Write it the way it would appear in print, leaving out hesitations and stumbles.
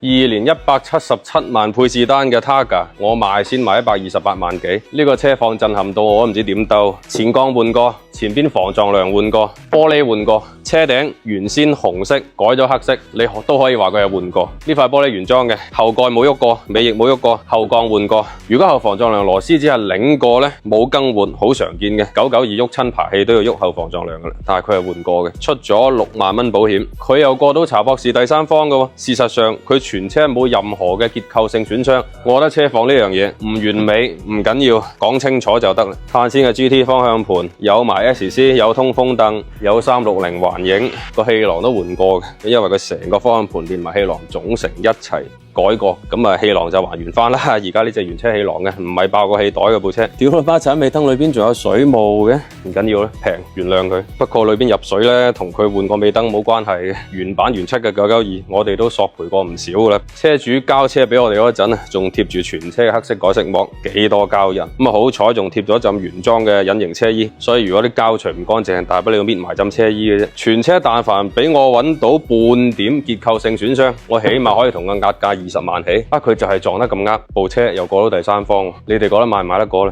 22年177萬配置單嘅 Targa， 我賣先賣128萬幾，呢個車況震撼到我都唔知點兜。前槓換過，前邊防撞梁換過，玻璃換過，車頂原先紅色改咗黑色，你都可以話佢係換過。呢塊玻璃原裝嘅，後蓋冇喐過，尾翼冇喐過，後槓換過。如果後防撞梁螺絲只係擰過咧，冇更換，好常見嘅，992喐親排氣都要喐後防撞梁嘅，但係佢係換過嘅，出咗6萬蚊保險，佢又過到查博士第三方嘅喎。事實上佢全車冇任何嘅結構性損傷，我覺得車況呢樣嘢唔完美唔緊要，講清楚就得啦。碳纖嘅 GT 方向盤，有埋 SC， 有通風燈，有360環影，個氣囊都換過嘅，因為佢成個方向盤連埋氣囊總成一齊改過，咁啊氣囊就還原翻啦。而家呢隻原車氣囊嘅，唔係爆個氣袋嘅部車。屌啦，巴盞尾燈裏邊仲有水霧嘅，唔緊要啦，平原諒佢。不過裏邊入水咧，同佢換個尾燈冇關係嘅，原版原漆嘅992，我哋都索賠過唔少噶啦。車主交車俾我哋嗰陣啊，仲貼住全車嘅黑色改色膜，幾多膠印。咁啊好彩仲貼咗浸原裝嘅隱形車衣，所以如果啲膠除唔乾淨，大不了搣埋浸車衣嘅啫。全車但凡俾我揾到半點結構性損傷，我起碼可以同佢壓價20萬起。佢就係撞得咁啱，部車又過到第三方，你哋覺得買唔買得過呢？